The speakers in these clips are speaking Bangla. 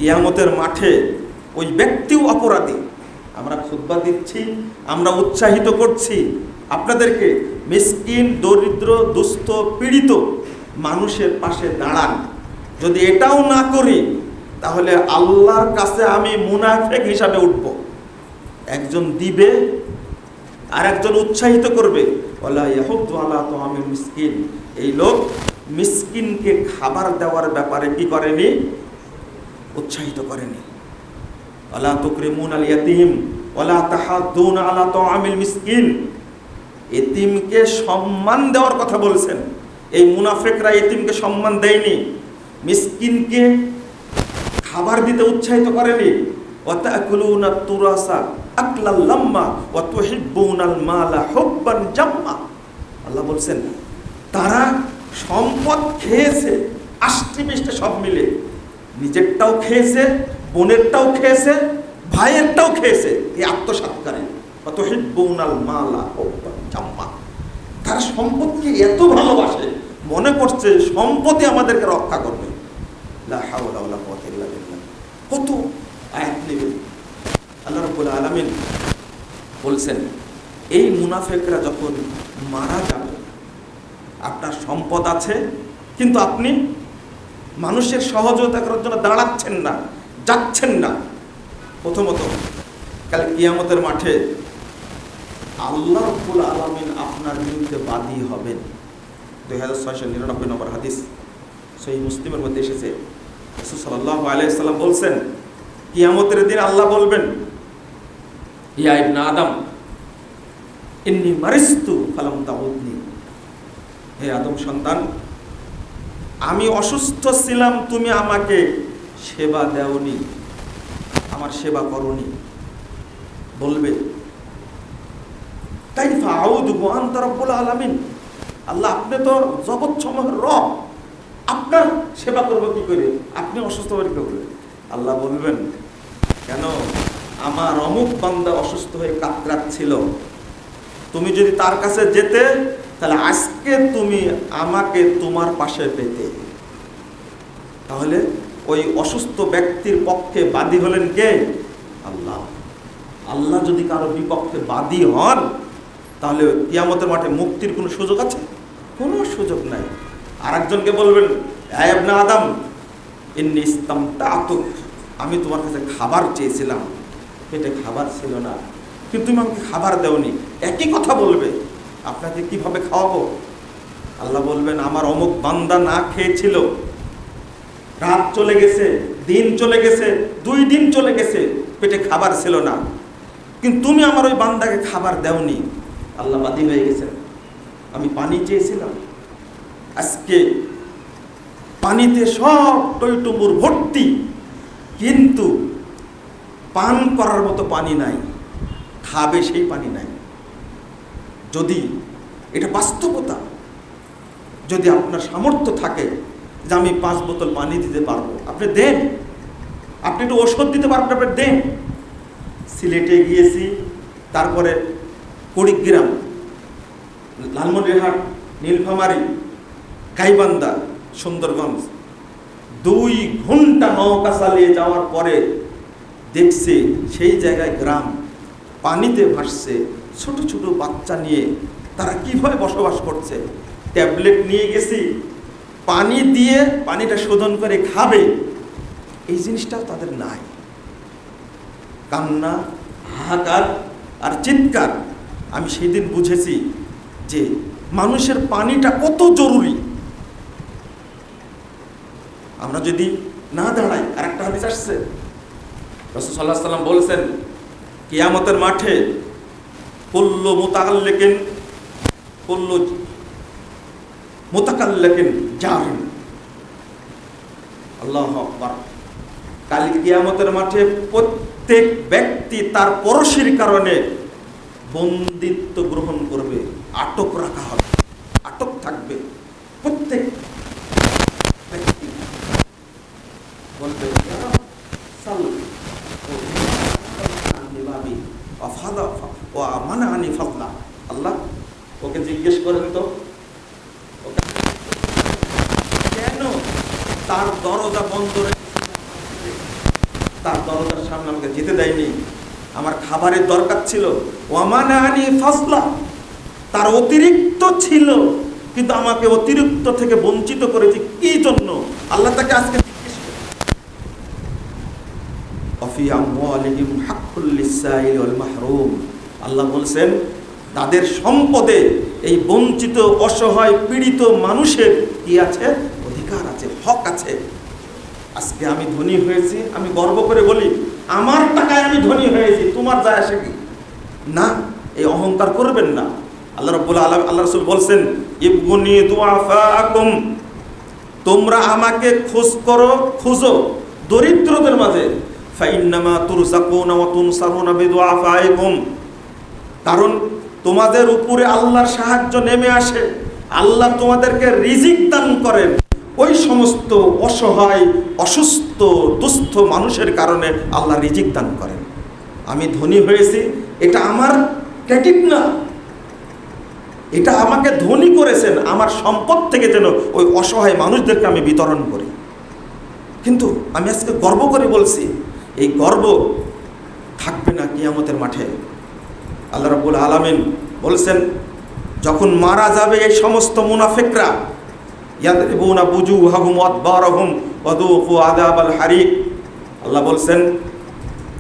কিয়ামতের মাঠে ওই ব্যক্তিও অপরাধী। আমরা খুতবা দিচ্ছি, আমরা উৎসাহিত করছি আপনাদেরকে, মিসকিন, দরিদ্র, দুস্থ, পীড়িত মানুষের পাশে দাঁড়ান। যদি এটাও না করি তাহলে আল্লাহর কাছে আমি মুনাফিক হিসাবে উঠব। একজন দিবে আর একজন উৎসাহিত করবে, ওয়ালা ইয়াহুদ্দু আলা তাআমিল মিসকিন। এই লোক মিসকিনকে খাবার দেওয়ার ব্যাপারে কি করেনি? উৎসাহিত করেনি। ওয়ালা তুকরিমুনাল ইয়াতীম ওয়ালা তাহাদ্দুনা আলা তাআমিল মিসকিন। এতিমকে সম্মান দেওয়ার কথা বলছেন। এই মুনাফিকরা এতিমকে সম্মান দেয়নি, মিসকিনকে খাবার দিতে উৎসাহিত করেনি। ওয়া তাকুলুনাত তুরাসা আকলাল লাম্মা ওয়া তুহিব্বুনাল মালা হুব্বান জাম্মা। আল্লাহ বলছেন তারা সম্পদ খেয়েছে আষ্টি মিষ্টি সব মিলে, নিজেরটাও খেয়েছে, বোনেরটাও খেয়েছে, ভাইয়েরটাও খেয়েছে, এই আত্মসাৎকারী। ওয়া তুহিব্বুনাল মালা হুব্বান জাম্মা। তারা সম্পদকে এত ভালোবাসে, মনে করছে সম্পদই আমাদেরকে রক্ষা করবে। লা হাওলা ওয়ালা কুওয়াতা ইল্লা বিল্লাহ। কত আয়াত নেবেন। আল্লাহ রাব্বুল আলামিন বলছেন এই মুনাফিকরা যখন মারা যাবে, আপনার সম্পদ আছে কিন্তু আপনি মানুষের সহযোগিতা করার জন্য দাঁড়াচ্ছেন না, যাচ্ছেন না। প্রথমত কাল কিয়ামতের মাঠে আল্লাহ রাব্বুল আলামিন আপনার বিরুদ্ধে বাদী হবেন। 2699 নম্বর হাদিস সহিহ মুসলিমের মধ্যে এসেছে। রাসূল সাল্লাল্লাহু আলাইহি সাল্লাম বলছেন কিয়ামতের দিন আল্লাহ বলবেন, ইয়া ইবনে আদম ইন্নী মারিস্তু ফালাম তাউদনি। হে আদম সন্তান, আমি অসুস্থ ছিলাম, তুমি আমাকে সেবা দেওনি, আমার সেবা করনি। বলবে কাইফা আউদু ওয়া আনতা রাব্বুল আলামিন। আল্লাহ আপনি তো জগৎ সমূহের রব, আপনার সেবা করবো কি করে? আপনি অসুস্থ হয়ে করবেন। আল্লাহ বলবেন কেন? আমার অমুক বান্দা অসুস্থ হয়ে কাতরাচ্ছিল, তুমি যদি তার কাছে যেতে তাহলে আজকে তুমি আমাকে তোমার পাশে পেতে। তাহলে ওই অসুস্থ ব্যক্তির পক্ষে বাদী হলেন কে? আল্লাহ। আল্লাহ যদি কারো বিপক্ষে বাদী হন তাহলে কিয়ামতের মাঠে মুক্তির কোনো সুযোগ আছে? কোনো সুযোগ নাই। আর একজনকে বলবেন, হে ইবনে আদম ইন্নী ইসতামতাতুক, আমি তোমার কাছে খাবার চেয়েছিলাম, পেটে খাবার ছিল না, কিন্তু তুমি আমাকে খাবার দেওনি। একই কথা বলবে, আপনাকে কিভাবে খাওয়াবো? আল্লাহ বলবেন আমার অমুক বান্দা না খেয়েছিল, রাত চলে গেছে, দিন চলে গেছে, 2 দিন চলে গেছে, পেটে খাবার ছিল না, কিন্তু তুমি আমার ওই বান্দাকে খাবার দেওনি। আল্লাহ বাদী হয়ে গেছেন। আমি পানি চেয়েছিলাম, আজকে পানিতে সব টইটুম্বুর ভর্তি, কিন্তু পান করার মতো পানি নাই, খাবে সেই পানি নাই। যদি এটা বাস্তবতা, যদি আপনার সামর্থ্য থাকে যে আমি 5 বোতল পানি দিতে পারবো, আপনি দেন। আপনি একটু ওষুধ দিতে পারবেন, আপনি দেন। সিলেটে গিয়েছি, তারপরে কুড়িগ্রাম, লালমনিরহাট, নীলফামারী, গাইবান্ধা, সুন্দরগঞ্জ 2 ঘন্টা নৌকা চালিয়ে যাওয়ার পরে দেখছি সেই জায়গায় গ্রাম পানিতে ভাসছে, ছোট ছোট বাচ্চা নিয়ে তারা কিভাবে বসবাস করছে। ট্যাবলেট নিয়ে গেছি, পানি দিয়ে পানিটা শোধন করে খাবে, এই জিনিসটাও তাদের নাই। কান্না, হাহাকার আর চিৎকার। আমি সেদিন বুঝেছি যে মানুষের পানিটা কত জরুরি। আমরা যদি না দাঁড়াই, আর একটা হাদিস আসছে, রাসূল সাল্লাল্লাহু আলাইহি ওয়াসাল্লাম বলছেন কিয়ামতের মাঠে কুল্লু মুতাকাল্লিকিন জাহিন। আল্লাহু আকবার। কাল কিয়ামতের মাঠে প্রত্যেক ব্যক্তি তার পরশির কারণে বন্দিত্ব গ্রহণ করবে, আটক রাখা হবে, আটক থাকবে। প্রত্যেক ব্যক্তি বলবে আল্লাহ ওকে জিজ্ঞেস করেন তো কেন তার দরজা বন্ধ রেখেছে, তার দরজার সামনে আমাকে যেতে দেয়নি, আমার খাবারের দরকার ছিল, ওয়ামানানি ফাসলা, তার অতিরিক্ত ছিল কিন্তু আমাকে অতিরিক্ত থেকে বঞ্চিত করেছে কি জন্য? আল্লাহ তাকে আজকে জিজ্ঞেস করে, অফি আমওয়ালিহিম হাক্কুল লিসাইল ওয়াল মাহরুম, আল্লাহ বলছেন তাদের সম্পদে এই বঞ্চিত অসহায় পীড়িত মানুষের কি আছে? অধিকার আছে, হক আছে। আজকে আমি ধনী হয়েছি, আমি গর্ব করে বলি আমার টাকায় আমি ধনী হয়েছি, তোমার যায় আসে কি? না, এই অহংকার করবেন না। আল্লাহ রাব্বুল আলামিন, আল্লাহ রাসূল বলছেন ইবগুনি দুআফাকুম, তোমরা আমাকে খুঁজো দরিদ্রদের মাঝে, ফাইন্নামা তুরযাকুনা ওয়া তুনসারুনা বিদুআফাইকুম, কারণ তোমাদের উপরে আল্লাহর সাহায্য নেমে আসে, আল্লাহ তোমাদেরকে রিজিক দান করেন ওই সমস্ত অসহায় অসুস্থ দুস্থ মানুষের কারণে আল্লাহ রিজিক দান করেন। আমি ধনী হয়েছি এটা আমার ক্রেডিট না, এটা আমাকে ধনী করেছেন, আমার সম্পদ থেকে যেন ওই অসহায় মানুষদেরকে আমি বিতরণ করি। কিন্তু আমি আজকে গর্ব করে বলছি, এই গর্ব থাকবে না কিয়ামতের মাঠে। আল্লাহ রাব্বুল আলামিন বলছেন যখন মারা যাবে এই সমস্ত মুনাফিকরা, ইয়াদরিবুনা বুজুহাহুম ওয়া আদবারহুম ওয়া যুকু আযাবাল হারিক, আল্লাহ বলছেন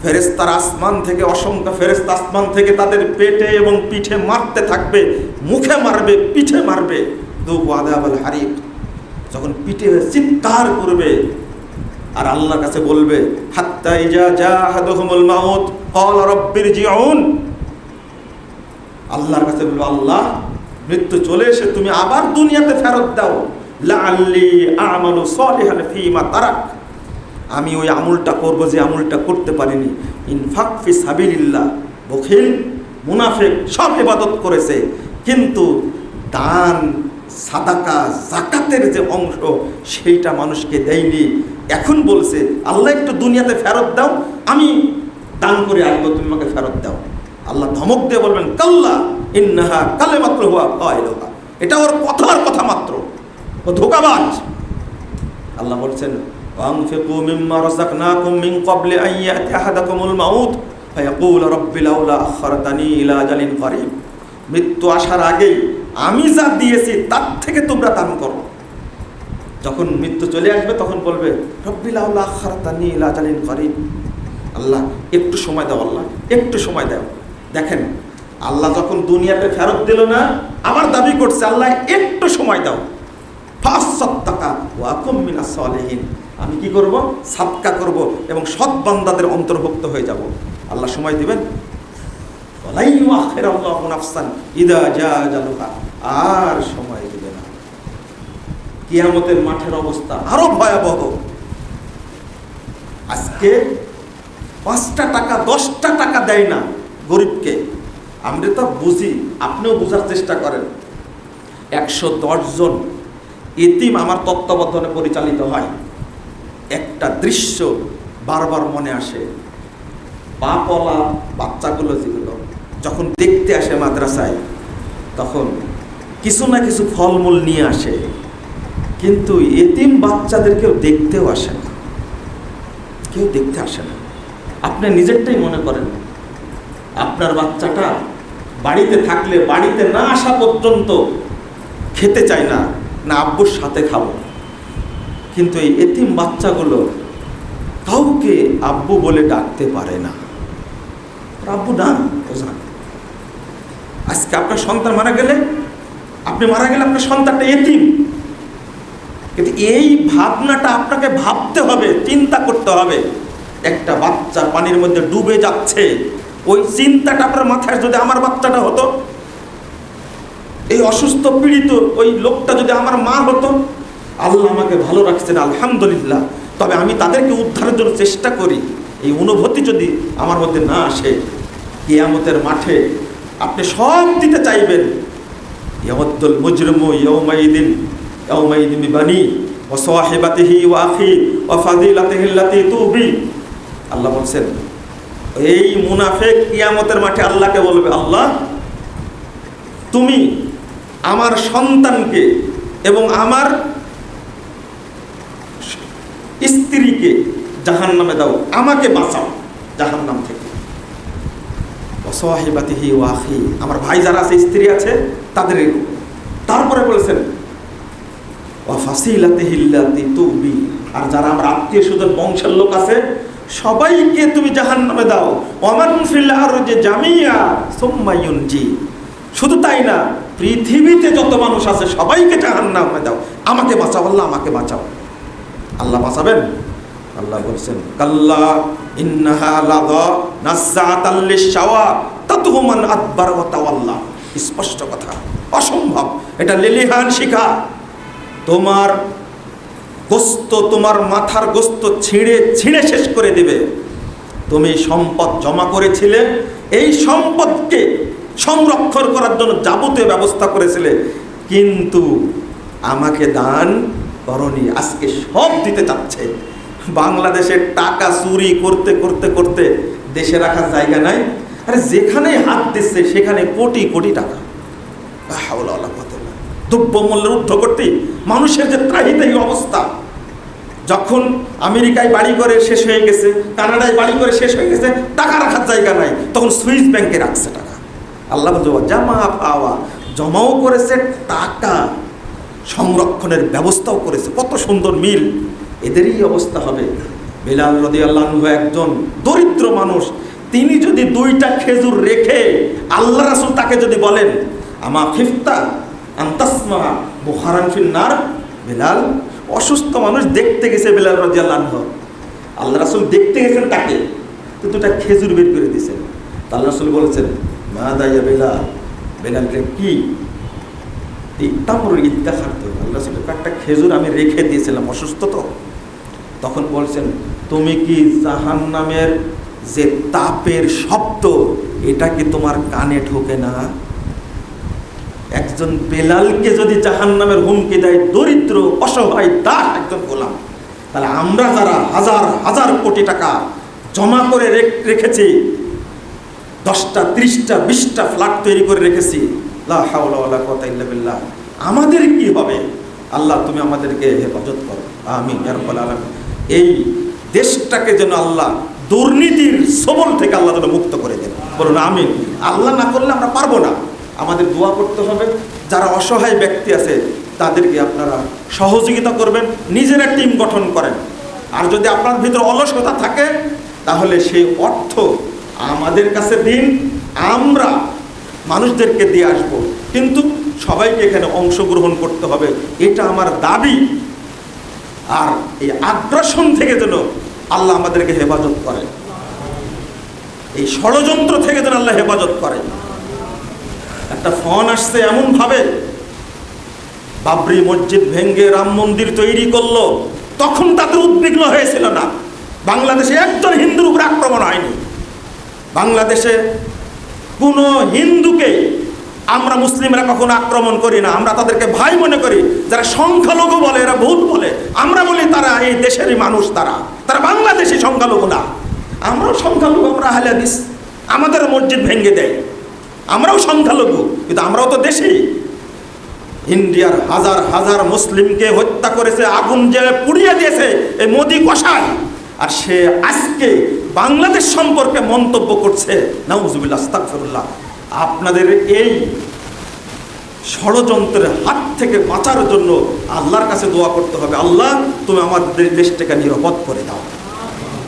ফেরেশতারা আসমান থেকে, অসংখ্য ফেরেশতা আসমান থেকে তাদের পেটে এবং পিঠে মারতে থাকবে, মুখে মারবে, পিঠে মারবে, যুকু আযাবাল হারিক, যখন পিঠে চিৎকার করবে আর আল্লাহর কাছে বলবে হাত্তা ইজা জাহাদাহুমুল মাউত ক্বালা রাব্বিরজিউন, আল্লাহর কাছে বলবে আল্লাহ মৃত্যু চলে এসে তুমি আবার দুনিয়াতে ফেরত দাও, লাআল্লি আমালু সলিহান ফীমা তারাক, আমি ওই আমলটা করব যে আমলটা করতে পারিনি। ইনফাক ফি সাবিলিল্লাহ, বখিল মুনাফিক সব ইবাদত করেছে কিন্তু দান সাদাকা যাকাতের যে অংশ সেইটা মানুষকে দেয়নি। এখন বলছে আল্লাহ একটু দুনিয়াতে ফেরত দাও, আমি দান করে আসবো, তুমি আমাকে ফেরত দাও। আল্লাহ ধমক দিয়ে বলবেন কাল্লা ইন্নাহা কালিমাতুন হুয়া কাইলুহা, এটা ওর কথার কথা মাত্র, ও ধোঁকাবাজ। আল্লাহ বলছেন ওয়ানফিকু মিম্মা রাযাকনাকুম মিন ক্বাবলি আন ইয়াতি আহাদাকুমুল মাউত ফায়াকুল রাব্বি লাউলা আখখারতানি ইলা আজালিন করিব, মৃত্যু আসার আগেই আমি যা দিয়েছি তার থেকে তোমরা দান করো। যখন মৃত্যু চলে আসবে তখন বলবে রব্বি লাউলা আখখারতানি ইলা আজালিন করিব, আল্লাহ একটু সময় দাও, আল্লাহ একটু সময় দাও। দেখেন আল্লাহ যখন দুনিয়াতে ফেরত দিল না আবার দাবি করছে আল্লাহ একটু সময় দাও, ফাসাদদাকা ওয়া কুম মিনাস সালিহিন, আমি কি করব? সাদকা করব এবং সৎ বান্দাদের অন্তর্ভুক্ত হয়ে যাব। আল্লাহ সময় দিবেন, ওয়ালাই ইউআখিরুল্লাহু নাফসান ইযা জাআ আজালুহা, আর সময় দিবে না। কিয়ামতের মাঠের অবস্থা আরো ভয়াবহ। আজকে 5টা টাকা 10টা টাকা দেয় না গরিবকে, আমরা তো বুঝি, আপনিও বোঝার চেষ্টা করেন। 110 জন এতিম আমার তত্ত্বাবধানে পরিচালিত হয়। একটা দৃশ্য বারবার মনে আসে, পাপওয়ালা বাচ্চাগুলো যেগুলো যখন দেখতে আসে মাদ্রাসায় তখন কিছু না কিছু ফলমূল নিয়ে আসে, কিন্তু এতিম বাচ্চাদের কেউ দেখতেও আসে না, কেউ দেখতে আসে না। আপনি নিজেরটাই মনে করেন, আপনার বাচ্চাটা বাড়িতে থাকলে বাড়িতে না আসা পর্যন্ত খেতে চায় না, না আব্বুর সাথে খাবো, কিন্তু এই এতিম বাচ্চাগুলো কাউকে আব্বু বলে ডাকতে পারে না, আব্বু না বোঝা। আজকে আপনার সন্তান মারা গেলে, আপনি মারা গেলে আপনার সন্তানটা এতিম, কিন্তু এই ভাবনাটা আপনাকে ভাবতে হবে, চিন্তা করতে হবে। একটা বাচ্চা পানির মধ্যে ডুবে যাচ্ছে, ওই চিন্তাটা আপনার মাথায় যদি আমার বাচ্চাটা হতো, এই অসুস্থ পীড়িত ওই লোকটা যদি আমার মা হতো, আল্লাহ আমাকে ভালো রাখছেন আলহামদুলিল্লাহ, তবে আমি তাদেরকে উদ্ধারের জন্য চেষ্টা করি, এই অনুভূতি যদি আমার মধ্যে না আসে, কিয়ামতের মাঠে আপনি সব দিতে চাইবেন। ইয়াওয়াদ্দুল মুজরিমু ইয়াওমাইদিন বিবানি ওয়া সাহিবাতিহি ওয়া আখি ওয়া ফাদিলাতিহি আল্লাতী তুবি, আল্লাহ বলছেন এই মুনাফিক কিয়ামতের মাঠে আল্লাহকে বলবে আল্লাহ তুমি আমার সন্তানকে এবং আমার স্ত্রীকে জাহান্নামে দাও, আমাকে বাঁচাও জাহান্নাম থেকে। ওয়াসাহিবাতিহি ওয়া আখি, আমার ভাই যারা আছে, স্ত্রী আছে তাদের। তারপরে বলেছেন ওয়া ফাসিলাতিহি আল্লাতী তুবি, আর যারা আমার আত্মীয় স্বজন বংশের লোক আছে সবাইকে তুমি জাহান্নামে দাও। ওয়ামান ফিল আরজি জামিয়া সুম্মা ইউনজি, শুধু তাই না, পৃথিবীতে যত মানুষ আছে সবাইকে জাহান্নামে দাও, আমাকে বাঁচাও আল্লাহ, আমাকে বাঁচাও। আল্লাহ বাঁচাবেন? আল্লাহ বলছেন কাল্লা ইন্নাহা লাযা নাযাতাল লিশাওয়া তাদহু মান আদবার ওয়া তাওয়াল্লা। স্পষ্ট কথা, অসম্ভব, এটা লিলিহান শিখা। তোমার গোস্ত, তোমার মাথার গোস্ত ছিঁড়ে ছিঁড়ে শেষ করে দিবে। তুমি সম্পদ জমা করেছিলে, এই সম্পদকে সংরক্ষণ করার জন্য যাবতীয় ব্যবস্থা করেছিলে, কিন্তু আমাকে দান করনি, আজকে সব দিতে চাচ্ছে। বাংলাদেশের টাকা চুরি করতে করতে করতে দেশে রাখার জায়গা নাই, আরে যেখানে হাত দিচ্ছে সেখানে কোটি কোটি টাকা। দ্রব্যমূল্যের ঊর্ধ্ব করতে মানুষের যে ত্রাহিতাহী অবস্থা। যখন আমেরিকায় বাড়ি করে শেষ হয়ে গেছে, কানাডায় বাড়ি করে শেষ হয়ে গেছে, টাকা রাখার জায়গা নাই, তখন সুইস ব্যাংকে রাখছে টাকা। আল্লাহ জামা পাওয়া, জমাও করেছে, টাকা সংরক্ষণের ব্যবস্থাও করেছে। কত সুন্দর মিল। এদেরই অবস্থা হবে। বেলাল রাদিয়াল্লাহু আনহু একজন দরিদ্র মানুষ, তিনি যদি 2টা খেজুর রেখে আল্লাহ রাসূল তাকে যদি বলেন আমা খিফতা আনতাসমা বুখারান ফিন নার, বেলাল অসুস্থ মানুষ, দেখতে গেছে বেলাল রাদিয়াল্লাহু আনহু, আল্লাহ রাসূল দেখতে গেছেন তাকে, তো 2টা খেজুর বের করে দিয়েছেন। আল্লাহ রাসূল বলেছেন মা দাইয়া বেলাল, বেলাল রে কি এই তামর ইদ্দা খাদ্য, আল্লাহ রাসূলের একটা খেজুর আমি রেখে দিয়েছিলাম, অসুস্থ তো। তখন বলছেন তুমি কি জাহান্নামের যে তাপের শব্দ, এটা কি তোমার কানে ঢোকে না? একজন বেলালকে যদি জাহান্নামের হুমকি দেয় দরিদ্র অসহায় দাস একজন গোলাম, তাহলে আমরা যারা হাজার হাজার কোটি টাকা জমা করে রেখেছি, 10টা 30টা 20টা ফ্ল্যাট তৈরি করে রেখেছি, লা হাওলা ওয়ালা কুওয়াতা ইল্লা বিল্লাহ, আমাদের কি হবে? আল্লাহ তুমি আমাদেরকে হেফাজত করো, আমিন ইয়া রাব্বাল আলামিন। এই দেশটাকে যেন আল্লাহ দুর্নীতির সবল থেকে আল্লাহ যেন মুক্ত করে দেন, বলুন আমিন। আল্লাহ না করলে আমরা পারবো না, আমাদের দোয়া করতে হবে। যারা অসহায় ব্যক্তি আছে তাদেরকে আপনারা সহযোগিতা করবেন, নিজেরা টিম গঠন করেন। আর যদি আপনার ভিতরে অলসতা থাকে তাহলে সেই অর্থ আমাদের কাছে দিন, আমরা মানুষদেরকে দিয়ে আসবো, কিন্তু সবাইকে এখানে অংশগ্রহণ করতে হবে, এটা আমার দাবি। আর এই আগ্রাসন থেকে যেন আল্লাহ আমাদেরকে হেফাজত করে, এই ষড়যন্ত্র থেকে যেন আল্লাহ হেফাজত করে। একটা ফোন আসছে এমন ভাবে, বাবরি মসজিদ ভেঙ্গে রাম মন্দির তৈরি করলো, তখন তাদের উদ্বিগ্ন হয়েছিল না। বাংলাদেশে একজন হিন্দুর উপরে আক্রমণ হয়নি। বাংলাদেশে কোনো হিন্দুকে আমরা মুসলিমরা কখনো আক্রমণ করি না, আমরা তাদেরকে ভাই মনে করি। যারা সংখ্যালঘু বলে এরা ভুল বলে, আমরা বলি তারা এই দেশেরই মানুষ, তারা বাংলাদেশি সংখ্যালঘু না। আমরাও সংখ্যালঘু, আমরা আহলে হাদিস, আমাদের মসজিদ ভেঙে দেয়, আমরাও সংখ্যালঘু, কিন্তু আমরাও তো দেশি। ইন্ডিয়ার হাজার হাজার মুসলিমকে হত্যা করেছে, আগুন জ্বালিয়ে পুড়িয়ে দিয়েছে এই মোদি কসাই, আর সে আজকে বাংলাদেশ সম্পর্কে মন্তব্য করছে। নাউজুবিল্লাহ, আস্তাগফিরুল্লাহ। আপনাদের এই ষড়যন্ত্রের হাত থেকে বাঁচার জন্য আল্লাহর কাছে দোয়া করতে হবে, আল্লাহ তুমি আমাদের দেশটাকে নিরাপদ করে দাও।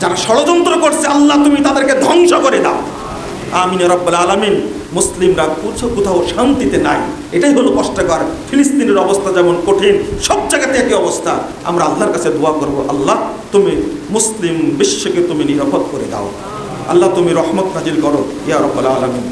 যারা ষড়যন্ত্র করছে আল্লাহ তুমি তাদেরকে ধ্বংস করে দাও, আমিন ইয়া রাব্বাল আলামিন। মুসলিমরা কোথাও শান্তিতে নাই, এটাই হলো কষ্টকর। ফিলিস্তিনের অবস্থা যেমন কঠিন, সব জায়গাতে একই অবস্থা। আমরা আল্লাহর কাছে দোয়া করব, আল্লাহ তুমি মুসলিম বিশ্বকে তুমি নিরাপদ করে দাও, আল্লাহ তুমি রহমত নাজিল করো ইয়া রাব্বাল আলামিন।